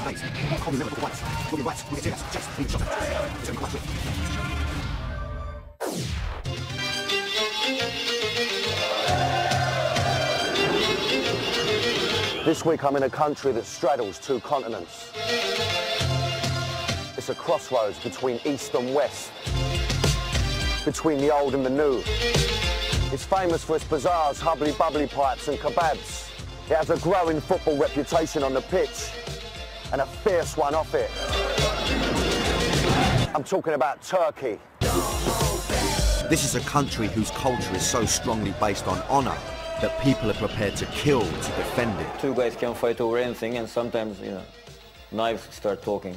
This week I'm in a country that straddles two continents. It's a crossroads between East and West, between the old and the new. It's famous for its bazaars, hubbly-bubbly pipes and kebabs. It has a growing football reputation on the pitch and a fierce one off it. I'm talking about Turkey. This is a country whose culture is so strongly based on honour that people are prepared to kill to defend it. Two guys can fight over anything, and sometimes, knives start talking.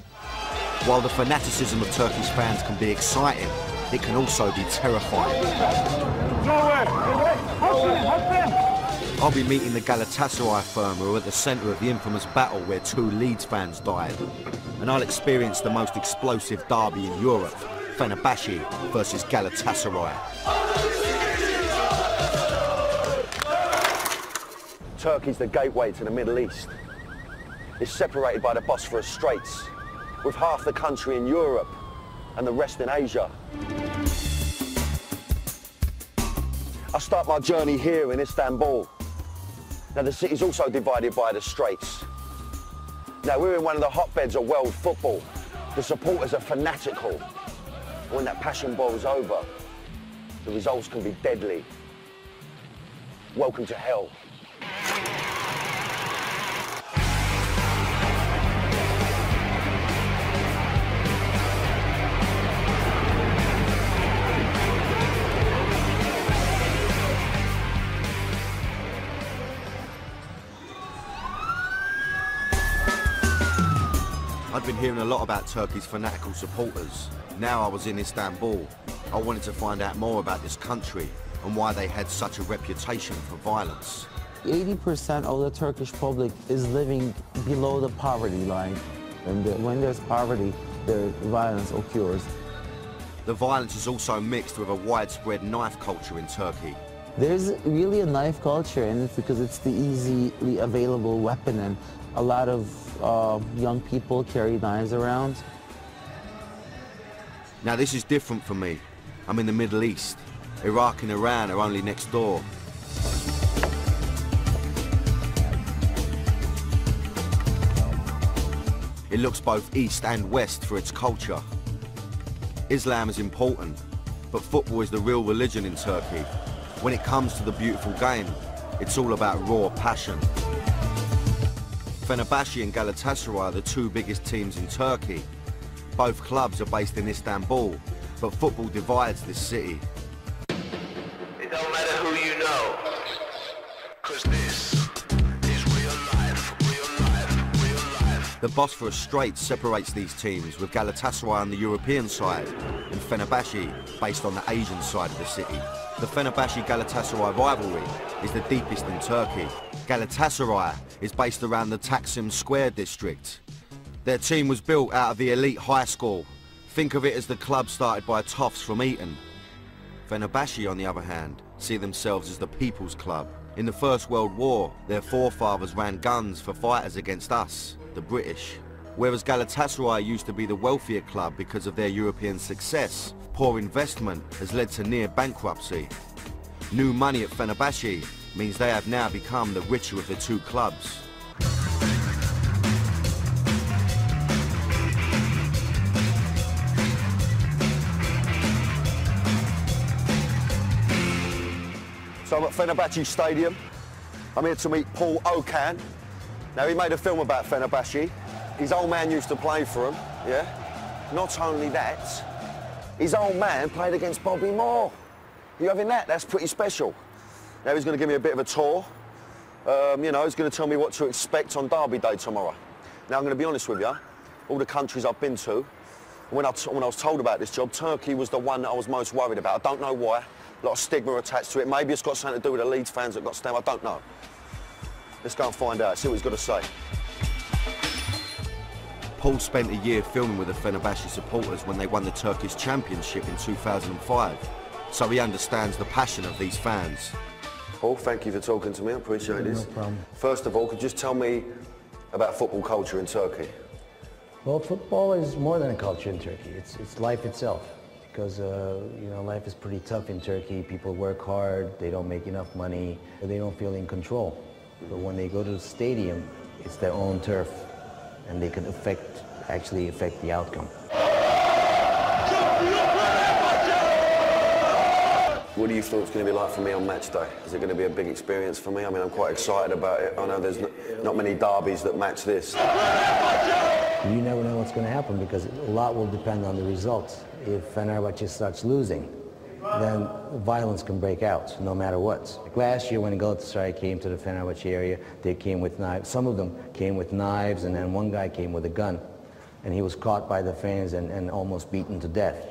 While the fanaticism of Turkish fans can be exciting, it can also be terrifying. I'll be meeting the Galatasaray firm who are at the centre of the infamous battle where two Leeds fans died. And I'll experience the most explosive derby in Europe, Fenerbahce versus Galatasaray. Turkey's the gateway to the Middle East. It's separated by the Bosphorus Straits, with half the country in Europe and the rest in Asia. I start my journey here in Istanbul. Now, the city's also divided by the Straits. Now, we're in one of the hotbeds of world football. The supporters are fanatical. When that passion boils over, the results can be deadly. Welcome to hell. I'd been hearing a lot about Turkey's fanatical supporters. Now I was in Istanbul. I wanted to find out more about this country and why they had such a reputation for violence. 80% of the Turkish public is living below the poverty line. And when there's poverty, the violence occurs. The violence is also mixed with a widespread knife culture in Turkey. There's really a knife culture in it because it's the easily available weapon, and a lot of young people carry knives around. Now this is different for me. I'm in the Middle East. Iraq and Iran are only next door. It looks both east and west for its culture. Islam is important, but football is the real religion in Turkey. When it comes to the beautiful game, it's all about raw passion. Fenerbahce and Galatasaray are the two biggest teams in Turkey. Both clubs are based in Istanbul, but football divides this city. It don't matter who you know, 'cause this is real life, real life, real life. The Bosphorus Straits separates these teams, with Galatasaray on the European side and Fenerbahce based on the Asian side of the city. The Fenerbahce-Galatasaray rivalry is the deepest in Turkey. Galatasaray is based around the Taksim Square district. Their team was built out of the elite high school. Think of it as the club started by toffs from Eton. Fenerbahce, on the other hand, see themselves as the People's Club. In the First World War, their forefathers ran guns for fighters against us, the British. Whereas Galatasaray used to be the wealthier club because of their European success, poor investment has led to near bankruptcy. New money at Fenerbahce means they have now become the richer of the two clubs. So I'm at Fenerbahce Stadium. I'm here to meet Paul Okan. Now, he made a film about Fenerbahce. His old man used to play for him, yeah? Not only that, his old man played against Bobby Moore. You having that? That's pretty special. Now he's going to give me a bit of a tour. He's going to tell me what to expect on Derby Day tomorrow. Now, I'm going to be honest with you. All the countries I've been to, when I was told about this job, Turkey was the one that I was most worried about. I don't know why. A lot of stigma attached to it. Maybe it's got something to do with the Leeds fans that got stabbed. I don't know. Let's go and find out, see what he's got to say. Paul spent a year filming with the Fenerbahce supporters when they won the Turkish Championship in 2005, so he understands the passion of these fans. Paul, thank you for talking to me. I appreciate this. No problem. First of all, could you just tell me about football culture in Turkey? Well, football is more than a culture in Turkey. It's life itself. Because, you know, life is pretty tough in Turkey. People work hard, they don't make enough money, they don't feel in control. But when they go to the stadium, it's their own turf, and they can actually affect the outcome. What do you think it's going to be like for me on match day? Is it going to be a big experience for me? I mean, I'm quite excited about it. I know there's not many derbies that match this. You never know what's going to happen because a lot will depend on the results. If Fenerbahce starts losing, then violence can break out no matter what. Like last year when Galatasaray came to the Fenerbahce area, they came with knives. Some of them came with knives, and then one guy came with a gun. And he was caught by the fans and almost beaten to death.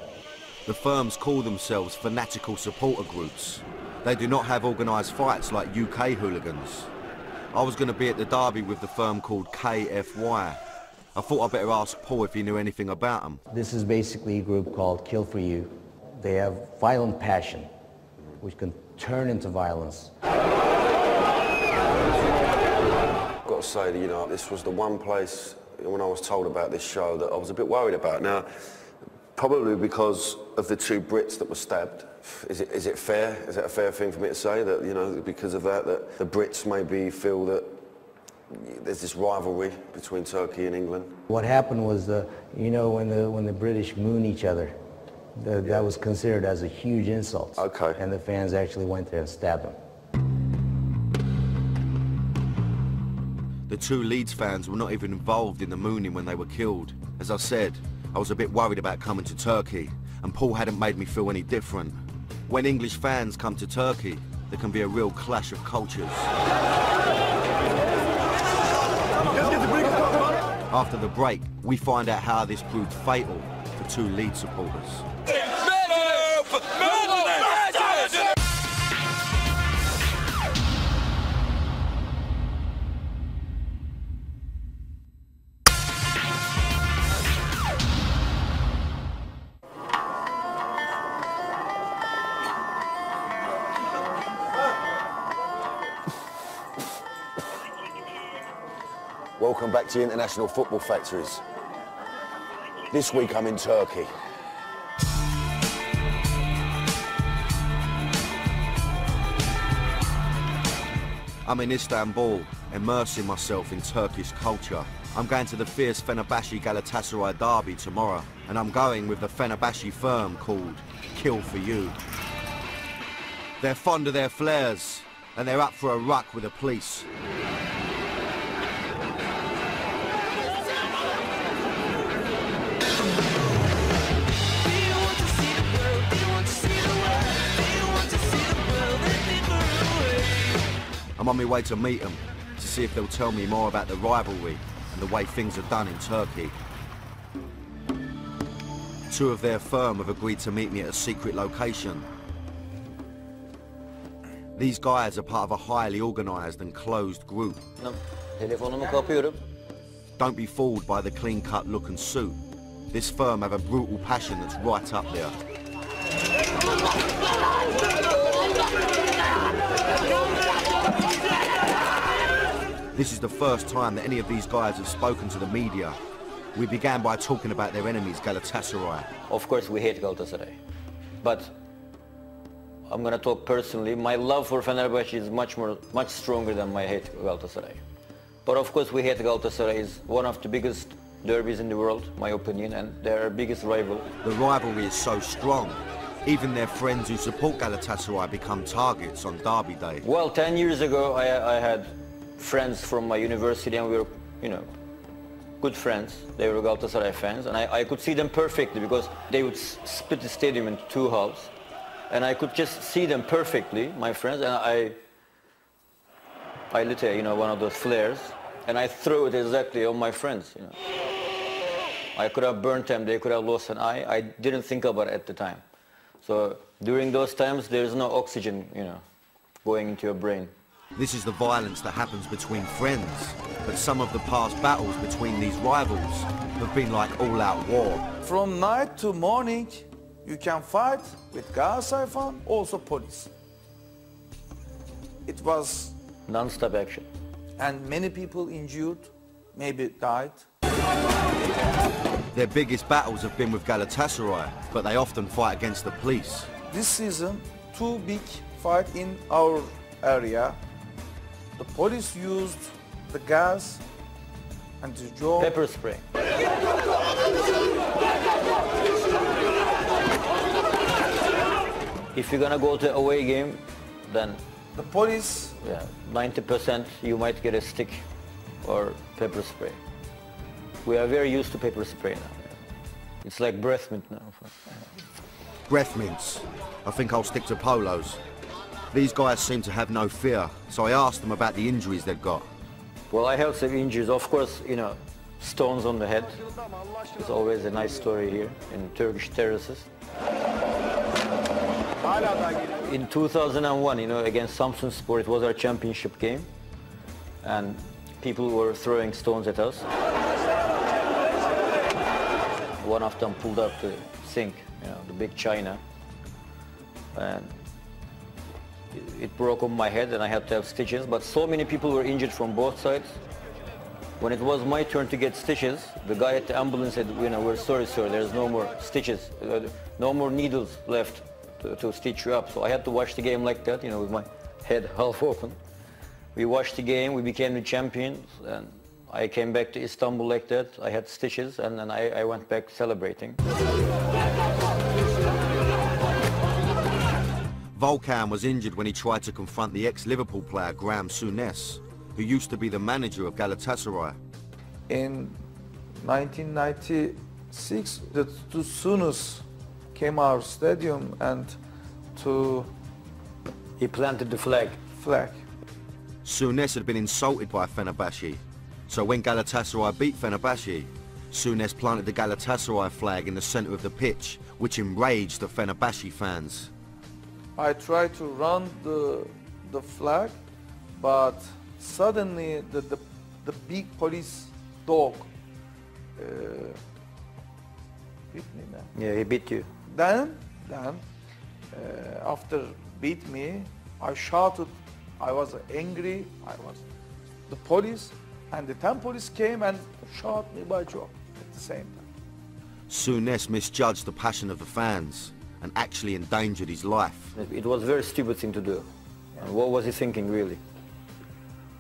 The firms call themselves fanatical supporter groups. They do not have organised fights like UK hooligans. I was going to be at the derby with the firm called KFY. I thought I'd better ask Paul if he knew anything about them. This is basically a group called Kill For You. They have violent passion, which can turn into violence. I've got to say that, you know, this was the one place when I was told about this show that I was a bit worried about. Now, probably because of the two Brits that were stabbed. Is it fair? Is it a fair thing for me to say that, you know, because of that the Brits maybe feel that there's this rivalry between Turkey and England? What happened was, you know, when the British moon each other, that was considered as a huge insult. Okay. And the fans actually went there and stabbed them. The two Leeds fans were not even involved in the mooning when they were killed. As I said, I was a bit worried about coming to Turkey, and Paul hadn't made me feel any different. When English fans come to Turkey, there can be a real clash of cultures. After the break, we find out how this proved fatal for two Leeds supporters. Welcome back to International Football Factories. This week I'm in Turkey. I'm in Istanbul, immersing myself in Turkish culture. I'm going to the fierce Fenerbahce Galatasaray derby tomorrow, and I'm going with the Fenerbahce firm called Kill For You. They're fond of their flares, and they're up for a ruck with the police. I'm on my way to meet them, to see if they'll tell me more about the rivalry and the way things are done in Turkey. Two of their firm have agreed to meet me at a secret location. These guys are part of a highly organised and closed group. Telefonumu kapıyorum. Don't be fooled by the clean-cut look and suit. This firm have a brutal passion that's right up there. This is the first time that any of these guys have spoken to the media. We began by talking about their enemies, Galatasaray. Of course we hate Galatasaray. But I'm gonna talk personally. My love for Fenerbahce is much stronger than my hate for Galatasaray. But of course we hate Galatasaray. Is one of the biggest derbies in the world, my opinion, and they're our biggest rival. The rivalry is so strong. Even their friends who support Galatasaray become targets on derby day. Well, 10 years ago I had friends from my university, and we were, you know, good friends. They were Galatasaray fans, and I could see them perfectly because they would split the stadium into two halves, and I could just see them perfectly, my friends, and I lit a, you know, one of those flares, and I threw it exactly on my friends, you know. I could have burnt them, they could have lost an eye. I didn't think about it at the time. So during those times, there is no oxygen, you know, going into your brain. This is the violence that happens between friends, but some of the past battles between these rivals have been like all-out war. From night to morning, you can fight with Galatasaray fan, also police. It was Non-stop action. and many people injured, maybe died. Their biggest battles have been with Galatasaray, but they often fight against the police. This season, two big fight in our area. The police used the gas and the jaw. Pepper spray. If you're gonna go to away game, then The police, 90% you might get a stick or pepper spray. We are very used to pepper spray now. It's like breath mint now. Breath mints. I think I'll stick to polos. These guys seem to have no fear, so I asked them about the injuries they've got. Well, I have some injuries. Of course, you know, stones on the head. It's always a nice story here in Turkish terraces. In 2001, you know, against Samsunspor, it was our championship game, and people were throwing stones at us. One of them pulled up the sink, you know, the big china, and it broke on my head, and I had to have stitches. But so many people were injured from both sides. When it was my turn to get stitches, the guy at the ambulance said, you know, "We're sorry, sir, there's no more stitches, no more needles left to stitch you up." So I had to watch the game like that, you know, with my head half open. We watched the game, we became the champions, and I came back to Istanbul like that. I had stitches, and then I went back celebrating. Volkan was injured when he tried to confront the ex-Liverpool player Graham Souness, who used to be the manager of Galatasaray. in 1996, the Sunus came our stadium and to He planted the flag. flag. Souness had been insulted by Fenerbahce, so when Galatasaray beat Fenerbahce, Souness planted the Galatasaray flag in the centre of the pitch, which enraged the Fenerbahce fans. I tried to run the flag, but suddenly the big police dog beat me, man. Yeah, he beat you. Then after beat me, I shouted. I was angry. The police and the 10 police came and shot me by job at the same time. Souness misjudged the passion of the fans and actually endangered his life. It was a very stupid thing to do. And what was he thinking, really?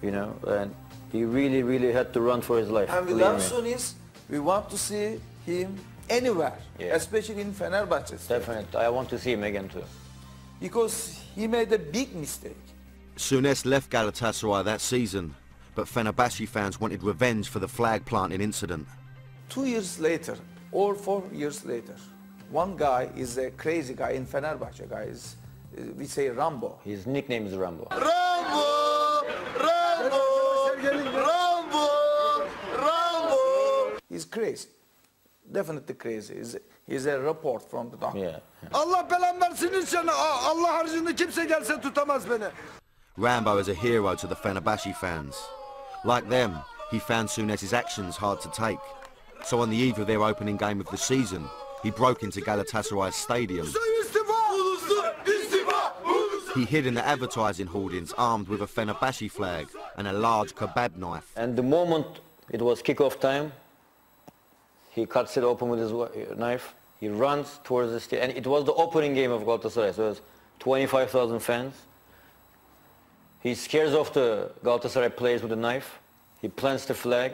You know, and he really, really had to run for his life. And we believe love me. Sunis. We want to see him anywhere, Yeah. especially in Fenerbahce. Definitely, I want to see him again too. Because he made a big mistake. Souness left Galatasaray that season, but Fenerbahce fans wanted revenge for the flag planting incident. 2 years later, or 4 years later, one guy is a crazy guy in Fenerbahce, guys. We say Rambo. His nickname is Rambo. He's crazy. Definitely crazy. He's a report from the doctor. Yeah. Allah belamı versin inşallah. Allah haricinde kimse gelse tutamaz beni. Rambo is a hero to the Fenerbahce fans. Like them, he found Souness's actions hard to take. So on the eve of their opening game of the season, he broke into Galatasaray's stadium. He hid in the advertising hoardings armed with a Fenerbahce flag and a large kebab knife. And the moment it was kickoff time, he cuts it open with his knife. He runs towards the stadium. And it was the opening game of Galatasaray, so it was 25,000 fans. He scares off the Galatasaray players with a knife. He plants the flag.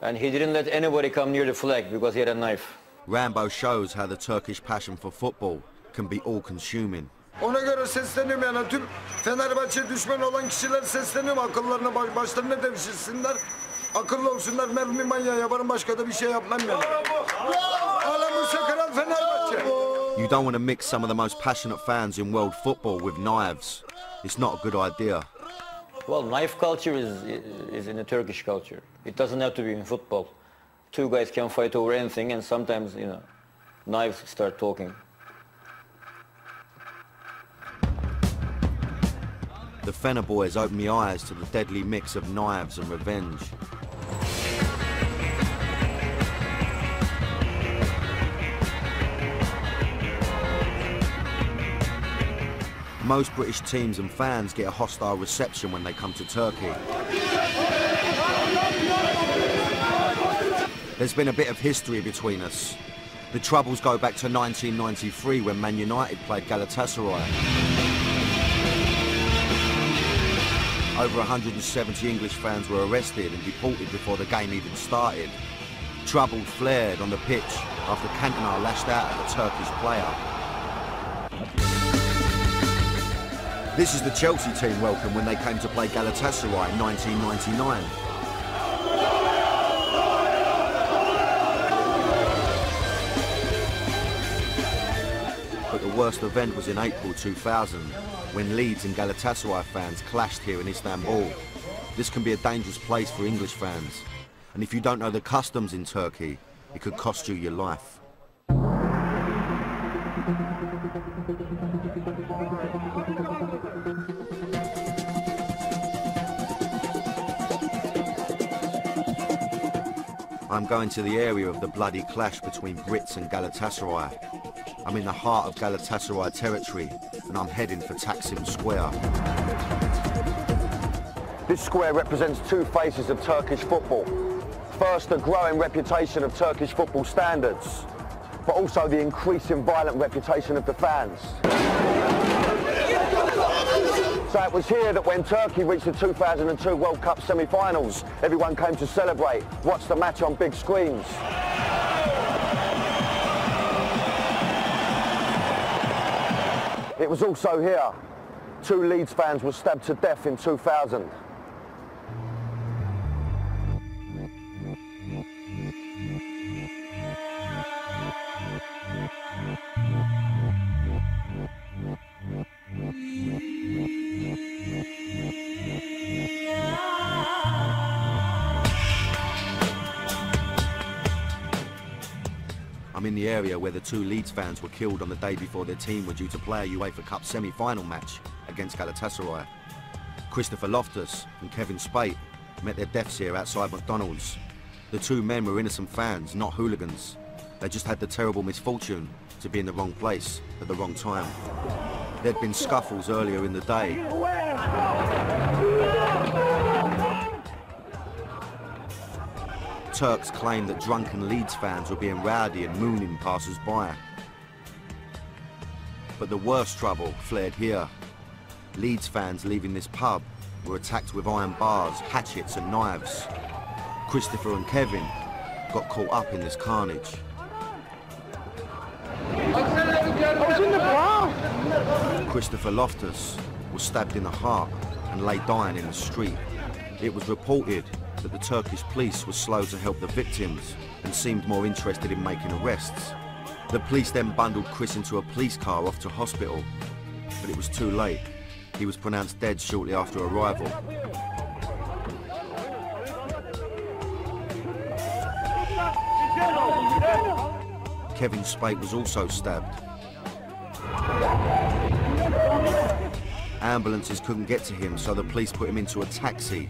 And he didn't let anybody come near the flag because he had a knife. Rambo shows how the Turkish passion for football can be all-consuming. Ona göre sesleniyorum yani tüm Fenerbahçe düşman olan kişiler sesleniyorum akıllarına başlarına devşirsinler. Akıllı olsunlar mermi manyağı yaparım başka da bir şey yapmam yani. Alamı Kral Fenerbahçe. You don't want to mix some of the most passionate fans in world football with knives. It's not a good idea. Well, knife culture is in the Turkish culture. It doesn't have to be in football. Two guys can fight over anything, and sometimes, you know, knives start talking. The Fener boys opened my eyes to the deadly mix of knives and revenge. Most British teams and fans get a hostile reception when they come to Turkey. There's been a bit of history between us. The troubles go back to 1993 when Man United played Galatasaray. Over 170 English fans were arrested and deported before the game even started. Trouble flared on the pitch after Cantona lashed out at a Turkish player. This is the Chelsea team welcome when they came to play Galatasaray in 1999. But the worst event was in April 2000, when Leeds and Galatasaray fans clashed here in Istanbul. This can be a dangerous place for English fans, and if you don't know the customs in Turkey, it could cost you your life. I'm going to the area of the bloody clash between Brits and Galatasaray. I'm in the heart of Galatasaray territory, and I'm heading for Taksim Square. This square represents two faces of Turkish football. First, the growing reputation of Turkish football standards, but also the increasing violent reputation of the fans. So it was here that when Turkey reached the 2002 World Cup semi-finals, everyone came to celebrate, watch the match on big screens. It was also here 2 Leeds fans were stabbed to death in 2000. I'm in the area where the 2 Leeds fans were killed on the day before their team were due to play a UEFA Cup semi-final match against Galatasaray. Christopher Loftus and Kevin Spate met their deaths here outside McDonald's. The 2 men were innocent fans, not hooligans. They just had the terrible misfortune to be in the wrong place at the wrong time. There'd been scuffles earlier in the day. Turks claimed that drunken Leeds fans were being rowdy and mooning passers-by. But the worst trouble flared here. Leeds fans leaving this pub were attacked with iron bars, hatchets and knives. Christopher and Kevin got caught up in this carnage. Christopher Loftus was stabbed in the heart and lay dying in the street. It was reported that the Turkish police were slow to help the victims and seemed more interested in making arrests. The police then bundled Chris into a police car off to hospital, but it was too late. He was pronounced dead shortly after arrival. Kevin Spate was also stabbed. Ambulances couldn't get to him, so the police put him into a taxi.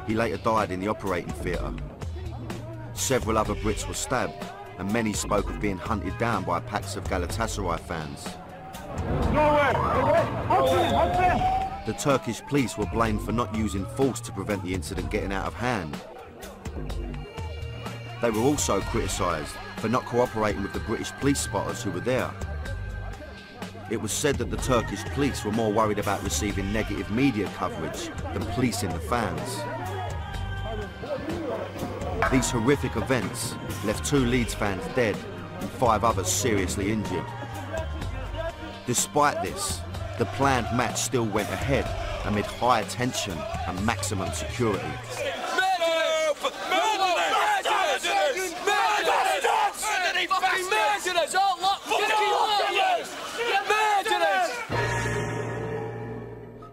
He later died in the operating theatre. Several other Brits were stabbed, and many spoke of being hunted down by packs of Galatasaray fans. The Turkish police were blamed for not using force to prevent the incident getting out of hand. They were also criticised for not cooperating with the British police spotters who were there. It was said that the Turkish police were more worried about receiving negative media coverage than policing the fans. These horrific events left 2 Leeds fans dead and 5 others seriously injured. Despite this, the planned match still went ahead amid high tension and maximum security.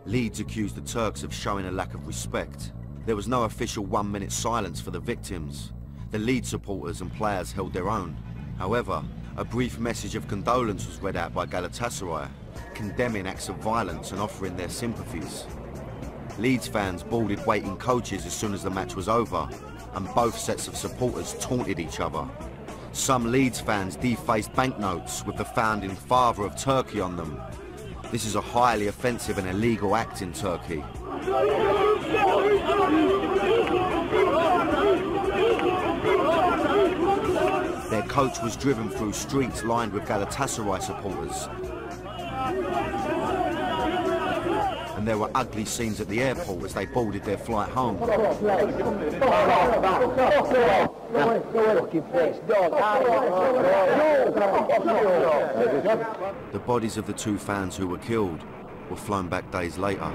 Leeds accused the Turks of showing a lack of respect. There was no official 1-minute silence for the victims. The Leeds supporters and players held their own. However, a brief message of condolence was read out by Galatasaray, condemning acts of violence and offering their sympathies. Leeds fans boarded waiting coaches as soon as the match was over, and both sets of supporters taunted each other. Some Leeds fans defaced banknotes with the founding father of Turkey on them. This is a highly offensive and illegal act in Turkey. coach was driven through streets lined with Galatasaray supporters. And there were ugly scenes at the airport as they boarded their flight home. The bodies of the two fans who were killed were flown back days later.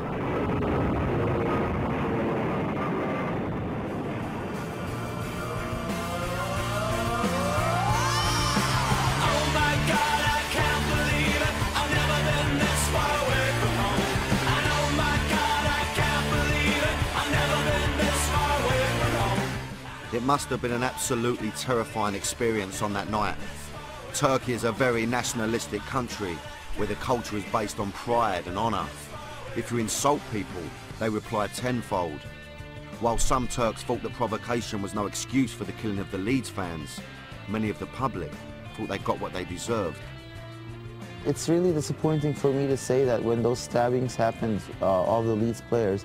It must have been an absolutely terrifying experience on that night. Turkey is a very nationalistic country where the culture is based on pride and honour. If you insult people, they reply tenfold. While some Turks thought the provocation was no excuse for the killing of the Leeds fans, many of the public thought they got what they deserved. It's really disappointing for me to say that when those stabbings happened, all the Leeds players,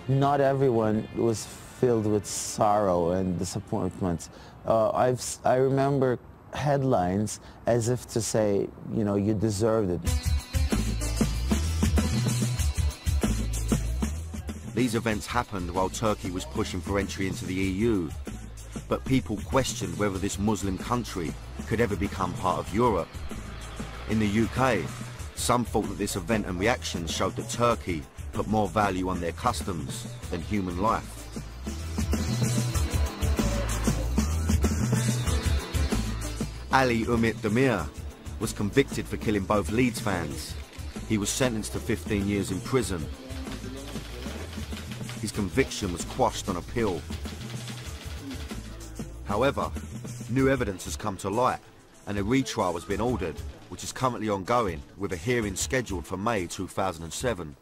not everyone was filled with sorrow and disappointment. I remember headlines as if to say, you know, you deserved it. These events happened while Turkey was pushing for entry into the EU, but people questioned whether this Muslim country could ever become part of Europe. In the UK, some thought that this event and reactions showed that Turkey put more value on their customs than human life. Ali Umit Demir was convicted for killing both Leeds fans. He was sentenced to 15 years in prison. His conviction was quashed on appeal. However, new evidence has come to light and a retrial has been ordered, which is currently ongoing with a hearing scheduled for May 2007.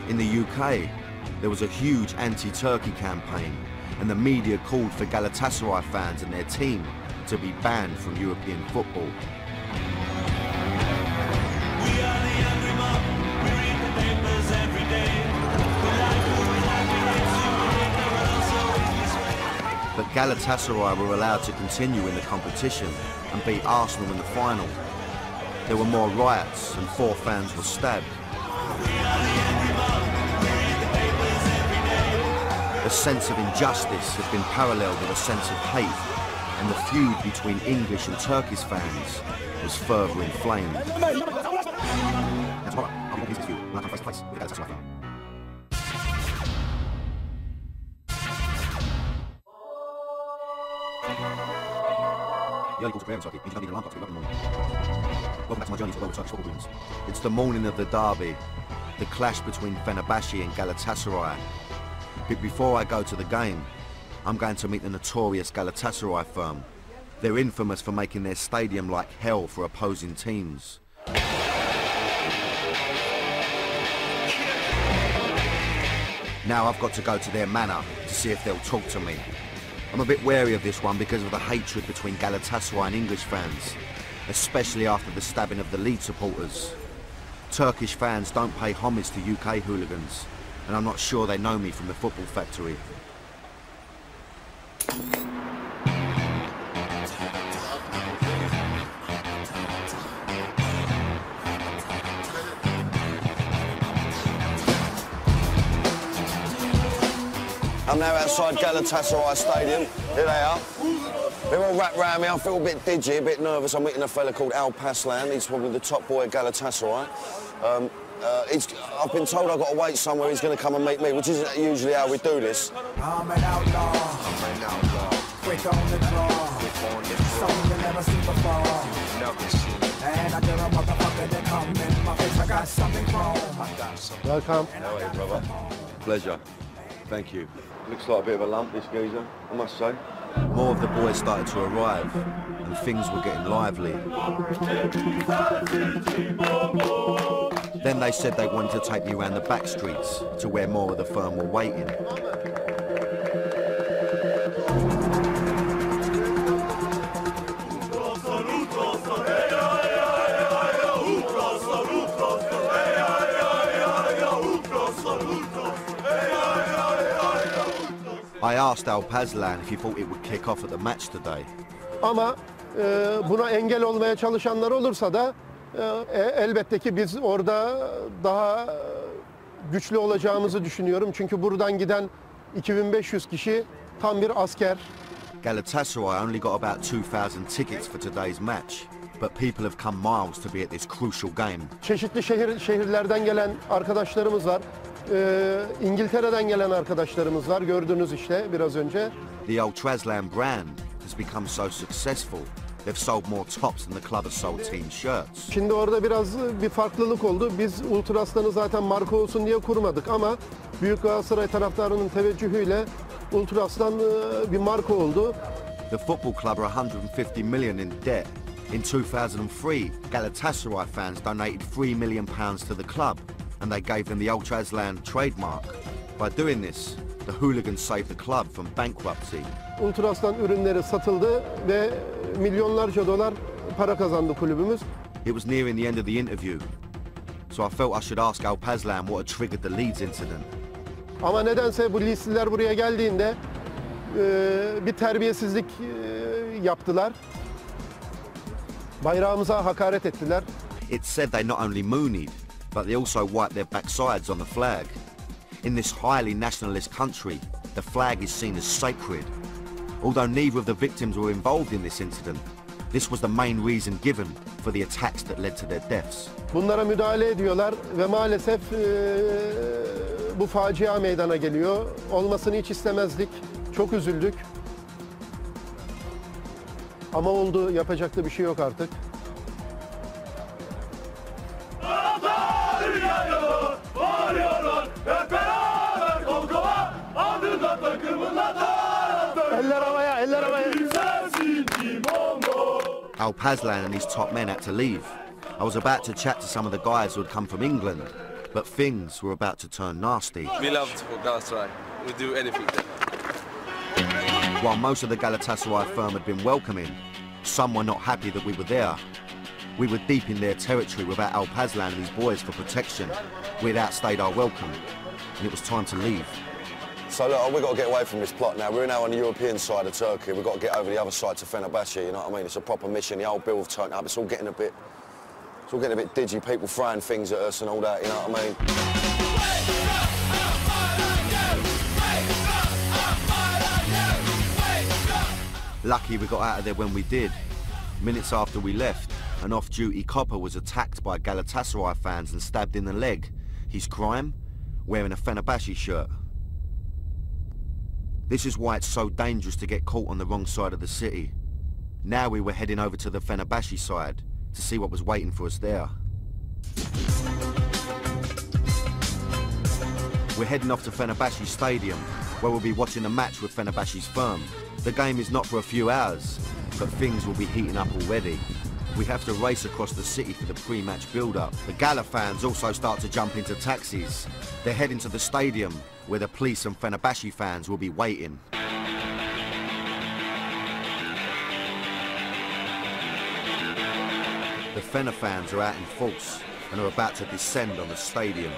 In the UK, there was a huge anti-Turkey campaign and the media called for Galatasaray fans and their team to be banned from European football. But Galatasaray were allowed to continue in the competition and beat Arsenal in the final. There were more riots and 4 fans were stabbed. The sense of injustice has been paralleled with a sense of hate, and the feud between English and Turkish fans was further inflamed. It's the morning of the derby, the clash between Fenerbahce and Galatasaray. But before I go to the game, I'm going to meet the notorious Galatasaray firm. They're infamous for making their stadium like hell for opposing teams. Now I've got to go to their manor to see if they'll talk to me. I'm a bit wary of this one because of the hatred between Galatasaray and English fans, especially after the stabbing of the Leeds supporters. Turkish fans don't pay homage to UK hooligans, and I'm not sure they know me from the football factory. I'm now outside Galatasaray Stadium. Here they are. They're all wrapped around me. I feel a bit didgy, a bit nervous. I'm meeting a fella called Alpaslan. He's probably the top boy at Galatasaray. I've been told I've got to wait somewhere. He's going to come and meet me, which isn't usually how we do this. I'm an outlaw. I'm an outlaw. Quick on the draw. Something you never seen before. Never seen. And I dare a motherfucker that come in my face. I got something wrong. Welcome. How are you, brother? Pleasure. Thank you. Looks like a bit of a lump, this geezer, I must say. More of the boys started to arrive, and things were getting lively. Then they said they wanted to take me around the back streets to where more of the firm were waiting. I asked Alpazlan if he thought it would kick off at the match today. Ama buna engel olmaya çalışanlar olursa da elbette ki biz orada daha güçlü olacağımızı düşünüyorum. Çünkü buradan giden 2500 kişi tam bir asker. Galatasaray only got about 2,000 tickets for today's match, but people have come miles to be at this crucial game. Çeşitli şehirlerden gelen arkadaşlarımız var. İngiltere'den gelen arkadaşlarımız var. Gördünüz işte biraz önce. The Ultraslan brand has become so successful. They've sold more tops than the club has sold team shirts. Şimdi orada biraz bir farklılık oldu. Biz Ultraslan'ı zaten marka olsun diye kurmadık ama Büyük Galatasaray taraftarının teveccühüyle Ultraslan bir marka oldu. The football club are 150 million in debt. In 2003, Galatasaray fans donated £3 million to the club, and they gave them the Ultraslan trademark. By doing this, the hooligans saved the club from bankruptcy. Ultraslan ürünleri satıldı ve milyonlarca dolar para kazandı kulübümüz. It was nearing the end of the interview, so I felt I should ask Alpazlan what had triggered the Leeds incident. Ama nedense bu Leedsliler buraya geldiğinde bir terbiyesizlik yaptılar. Bayrağımıza hakaret ettiler. It said they not only moonied, but they also wiped their backsides on the flag. In this highly nationalist country, the flag is seen as sacred. Although neither of the victims were involved in this incident, this was the main reason given for the attacks that led to their deaths. Bunlara müdahale ediyorlar ve maalesef bu facia meydana geliyor. Olmasını hiç istemezdik. Çok üzüldük. Ama oldu, yapacak da bir şey yok artık. Eller havaya, eller havaya. Alpazlan and his top men had to leave. I was about to chat to some of the guys who had come from England, but things were about to turn nasty. We love Galatasaray. We do anything. While most of the Galatasaray firm had been welcoming, some were not happy that we were there. We were deep in their territory without Alpazlan and his boys for protection. We had outstayed our welcome, and it was time to leave. So look, we've got to get away from this plot now. We're now on the European side of Turkey. We've got to get over the other side to Fenerbahce, you know what I mean? It's a proper mission. The old bill have turned up. It's all getting a bit digi. People throwing things at us and all that, you know what I mean? Lucky we got out of there when we did. Minutes after we left, an off-duty copper was attacked by Galatasaray fans and stabbed in the leg. His crime? Wearing a Fenerbahce shirt. This is why it's so dangerous to get caught on the wrong side of the city. Now we were heading over to the Fenerbahce side to see what was waiting for us there. We're heading off to Fenerbahce Stadium, where we'll be watching a match with Fenerbahce's firm. The game is not for a few hours, but things will be heating up already. We have to race across the city for the pre-match build-up. The Gala fans also start to jump into taxis. They're heading to the stadium, where the police and Fenerbahce fans will be waiting. The Fener fans are out in force and are about to descend on the stadium.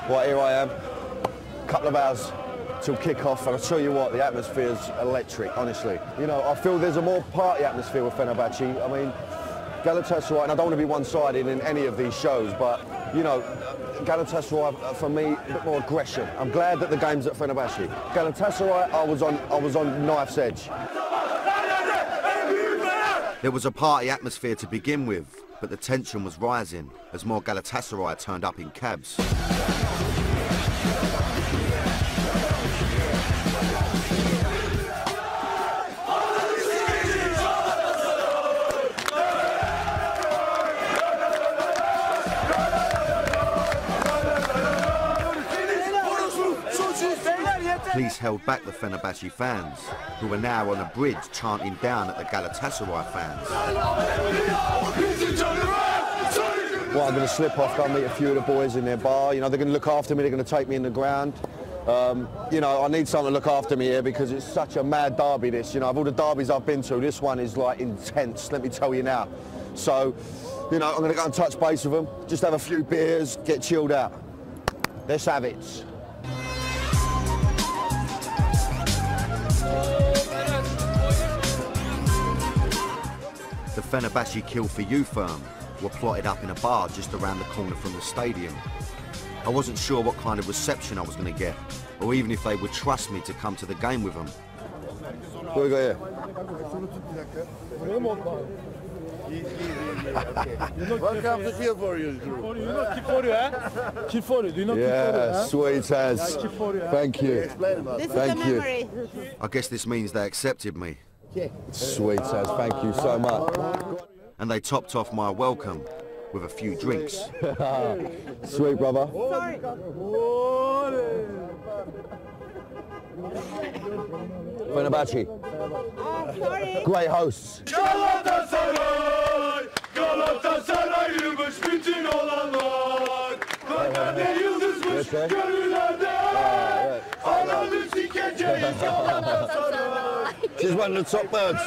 Right, here I am. Couple of hours till kick-off, and I tell you what, the atmosphere's electric, honestly. You know, I feel there's a more party atmosphere with Fenerbahce. I mean, Galatasaray, and I don't want to be one-sided in any of these shows, but, you know, Galatasaray, for me, a bit more aggression. I'm glad that the game's at Fenerbahce. Galatasaray, I was on knife's edge. There was a party atmosphere to begin with, but the tension was rising as more Galatasaray turned up in cabs. police held back the Fenerbahce fans, who were now on a bridge chanting down at the Galatasaray fans. Well, I'm going to slip off, go and meet a few of the boys in their bar. You know, they're going to look after me, they're going to take me in the ground. You know, I need someone to look after me here because it's such a mad derby, this. You know, of all the derbies I've been to, this one is, like, intense, let me tell you now. So, you know, I'm going to go and touch base with them, just have a few beers, get chilled out. They're savage. The Fenerbahce Kill For You firm were plotted up in a bar just around the corner from the stadium. I wasn't sure what kind of reception I was going to get, or even if they would trust me to come to the game with them. What we got here? Welcome to Kill For You. You know Kill For You, eh? Kill For You. Do you know Kill For You? Yeah, Eh? sweet as. Thank you. This Thank is a you. memory. I guess this means they accepted me. Sweet as, thank you so much. And they topped off my welcome with a few drinks. Sweet, brother. Sorry. Fenerbahce. Sorry. Great hosts. Galatasaray, Galatasaray'ymış bütün olanlar. Kalperde yıldızmış, Okay. gönüllerde. Ananı sikeceğiz Galatasaray. She's one of the top birds.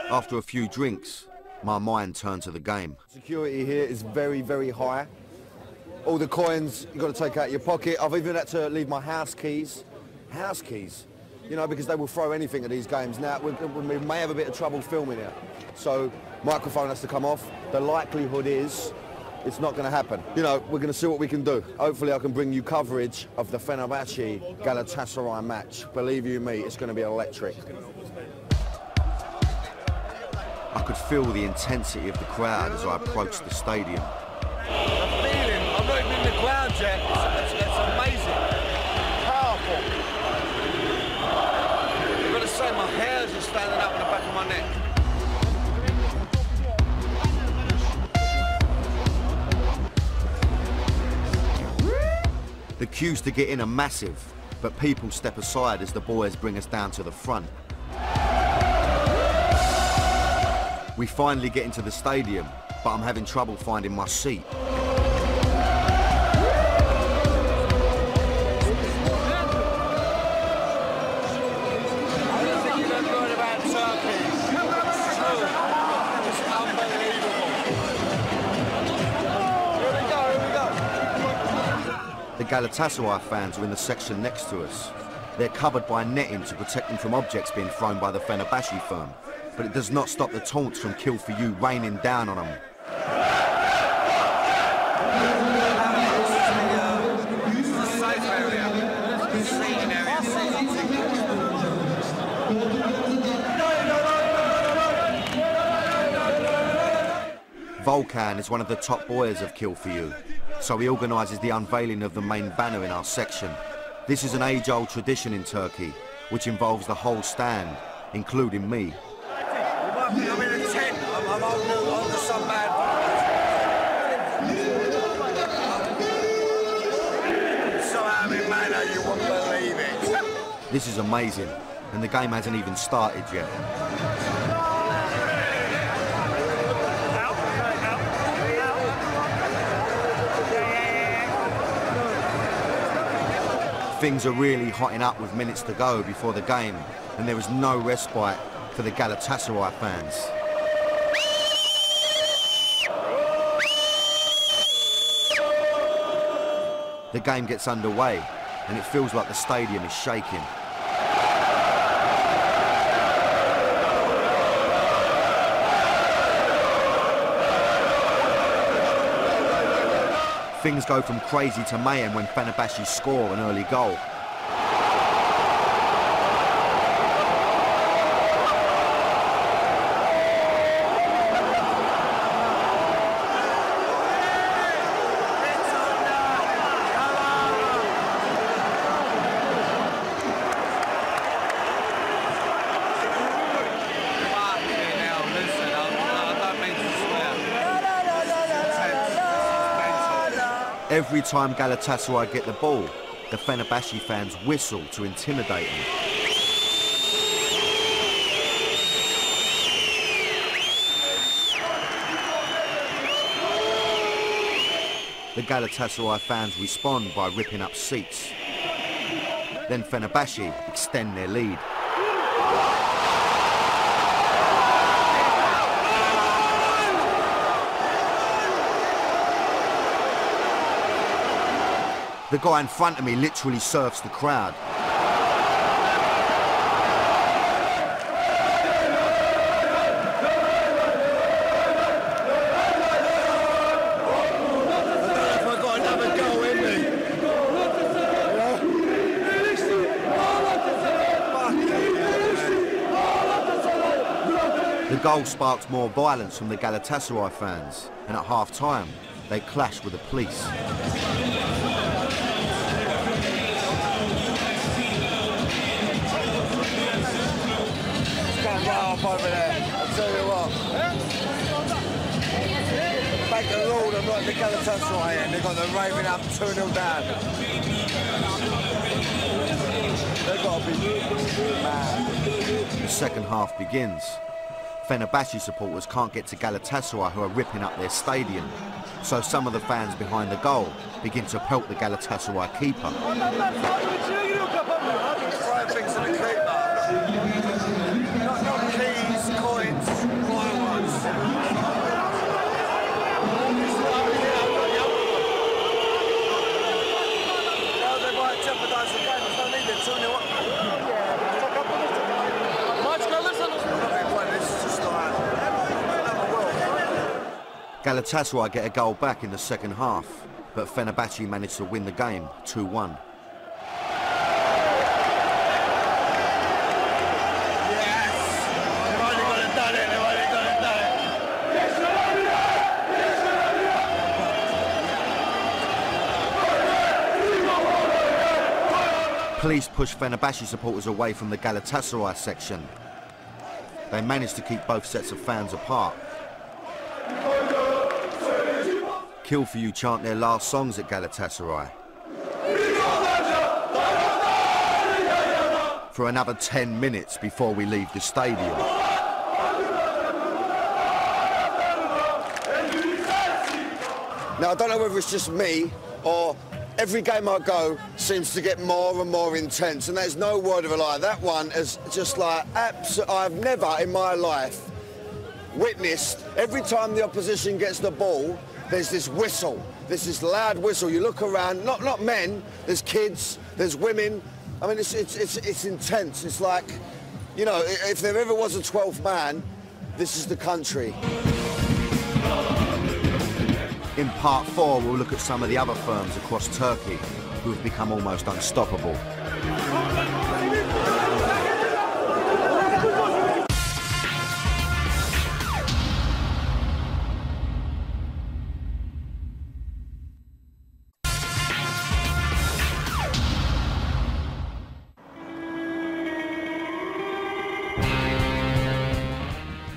After a few drinks, my mind turned to the game. Security here is very, very high. All the coins you've got to take out of your pocket. I've even had to leave my house keys. House keys, you know, because they will throw anything at these games. Now, we may have a bit of trouble filming it. So, microphone has to come off. The likelihood is it's not going to happen. You know, we're going to see what we can do. Hopefully I can bring you coverage of the Fenerbahce Galatasaray match. Believe you me, it's going to be electric. I could feel the intensity of the crowd as I approached the stadium. The feeling, I'm not even in the ground yet. It's amazing. Powerful. I've got to say, my hairs are standing up on the back of my neck. The queues to get in are massive, but people step aside as the boys bring us down to the front. We finally get into the stadium, but I'm having trouble finding my seat. The Galatasaray fans are in the section next to us. They're covered by netting to protect them from objects being thrown by the Fenerbahce firm, but it does not stop the taunts from Kill For You raining down on them. Volkan is one of the top boys of Kill For You, so he organises the unveiling of the main banner in our section. This is an age-old tradition in Turkey, which involves the whole stand, including me. I'm in a tent. I'm on to some bad so I'm in manner, you won't believe it. This is amazing, and the game hasn't even started yet. Things are really hotting up with minutes to go before the game, and there is no respite for the Galatasaray fans. The game gets underway, and it feels like the stadium is shaking. Things go from crazy to mayhem when Fenerbahce score an early goal. Every time Galatasaray get the ball, the Fenerbahce fans whistle to intimidate them. The Galatasaray fans respond by ripping up seats. Then Fenerbahce extend their lead. The guy in front of me literally surfs the crowd. The goal sparked more violence from the Galatasaray fans, and at half-time, they clashed with the police. Over there, I'll tell you what. Back the Lord and not the Galatasaray and they've got the raving up 2-0 down. They've got to be mad. The second half begins. Fenerbahce supporters can't get to Galatasaray, who are ripping up their stadium. So some of the fans behind the goal begin to pelt the Galatasaray keeper. Things to the keeper. Not keys, coins, fireworks. Now they might jeopardise the game. There's no need to 2-0 up. This is just like another world. Galatasaray get a goal back in the second half, but Fenerbahce managed to win the game 2-1. Police pushed Fenerbahce supporters away from the Galatasaray section. They managed to keep both sets of fans apart. Kill for You chant their last songs at Galatasaray. For another 10 minutes before we leave the stadium. Now, I don't know whether it's just me or every game I go seems to get more and more intense, and there's no word of a lie. That one is just like I've never in my life witnessed, every time the opposition gets the ball, there's this whistle, there's this loud whistle. You look around, not men, there's kids, there's women. I mean, it's intense. It's like, you know, if there ever was a 12th man, this is the country. In part 4, we'll look at some of the other firms across Turkey who have become almost unstoppable.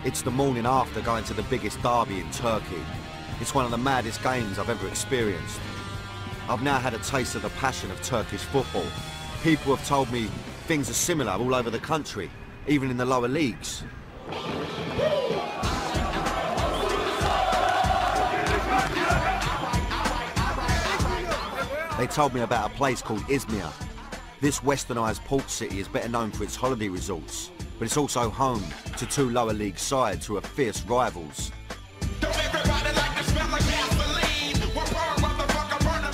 It's the morning after going to the biggest derby in Turkey. It's one of the maddest games I've ever experienced. I've now had a taste of the passion of Turkish football. People have told me things are similar all over the country, even in the lower leagues. They told me about a place called Izmir. This westernised port city is better known for its holiday resorts, but it's also home to two lower league sides who are fierce rivals.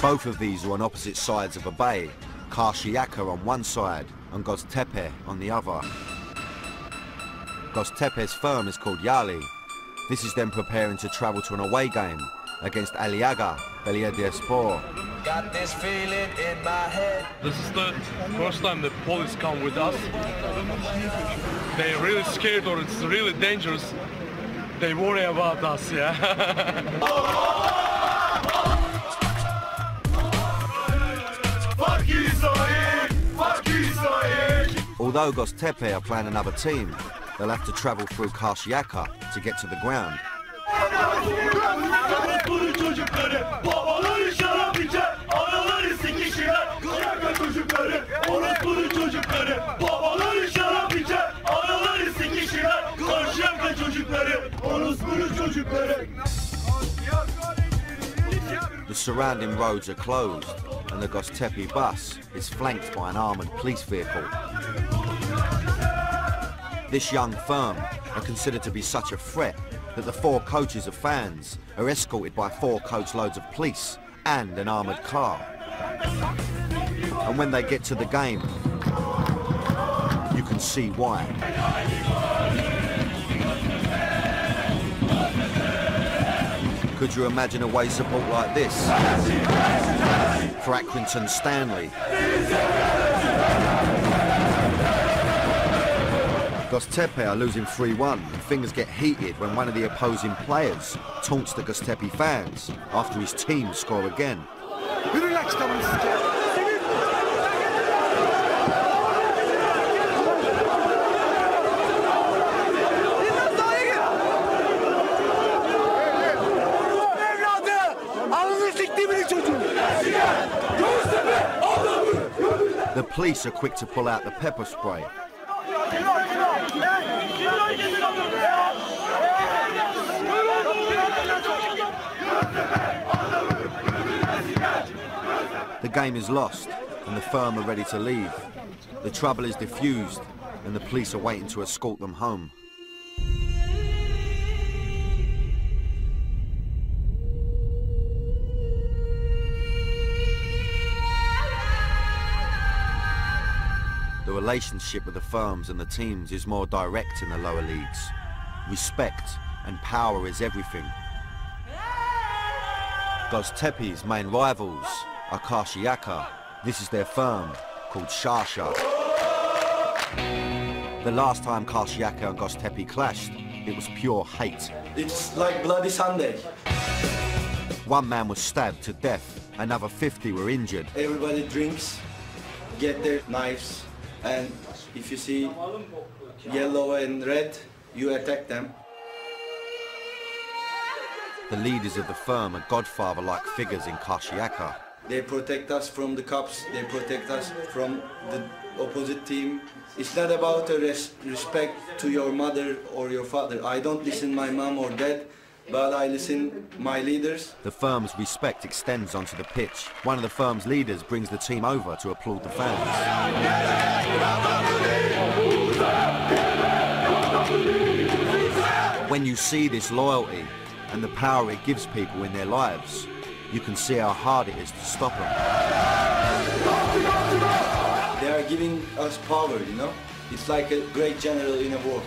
Both of these are on opposite sides of a bay, Karşıyaka on one side and Göztepe on the other. Göztepe's firm is called Yali. This is them preparing to travel to an away game against Aliaga Belediyespor. Got this feeling in my head. This is the first time the police come with us. They're really scared, or it's really dangerous. They worry about us, yeah. Although Göztepe are playing another team, they'll have to travel through Karşıyaka to get to the ground. The surrounding roads are closed and the Göztepe bus is flanked by an armoured police vehicle. This young firm are considered to be such a threat that the 4 coaches of fans are escorted by 4 coachloads of police and an armoured car. And when they get to the game, you can see why. Could you imagine away support like this? For Accrington Stanley. Göztepe are losing 3-1 and things get heated when one of the opposing players taunts the Göztepe fans after his team score again. The police are quick to pull out the pepper spray. The game is lost and the firm are ready to leave. The trouble is diffused and the police are waiting to escort them home. The relationship with the firms and the teams is more direct in the lower leagues. Respect and power is everything. Göztepe's main rivals are Karşıyaka. This is their firm, called Şarşa. The last time Karşıyaka and Göztepe clashed, it was pure hate. It's like Bloody Sunday. One man was stabbed to death, another 50 were injured. Everybody drinks, get their knives, and if you see yellow and red, you attack them. The leaders of the firm are godfather-like figures in Karşıyaka. They protect us from the cops, they protect us from the opposite team. It's not about a respect to your mother or your father. I don't listen my mom or dad, but I listen my leaders. The firm's respect extends onto the pitch. One of the firm's leaders brings the team over to applaud the fans. When you see this loyalty and the power it gives people in their lives, you can see how hard it is to stop them. They are giving us power, you know? It's like a great general in a war.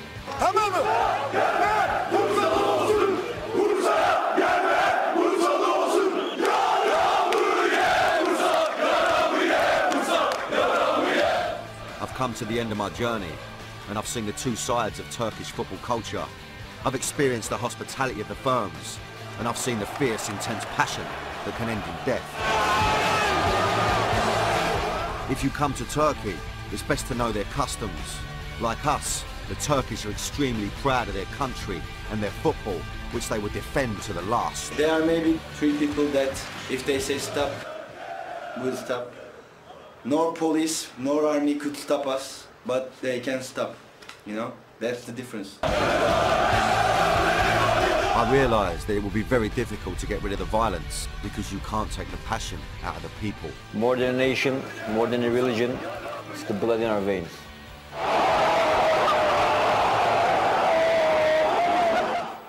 I've come to the end of my journey and I've seen the 2 sides of Turkish football culture. I've experienced the hospitality of the firms and I've seen the fierce, intense passion that can end in death. If you come to Turkey, it's best to know their customs. Like us, the Turkish are extremely proud of their country and their football, which they would defend to the last. There are maybe 3 people that, if they say stop, will stop. Nor police, nor army could stop us, but they can stop, you know? That's the difference. I realised that it will be very difficult to get rid of the violence because you can't take the passion out of the people. More than a nation, more than a religion, it's the blood in our veins.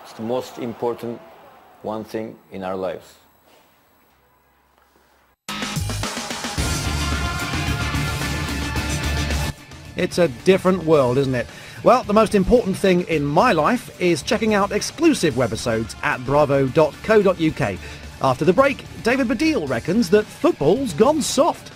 It's the most important one thing in our lives. It's a different world, isn't it? Well, the most important thing in my life is checking out exclusive webisodes at bravo.co.uk. After the break, David Baddiel reckons that football's gone soft.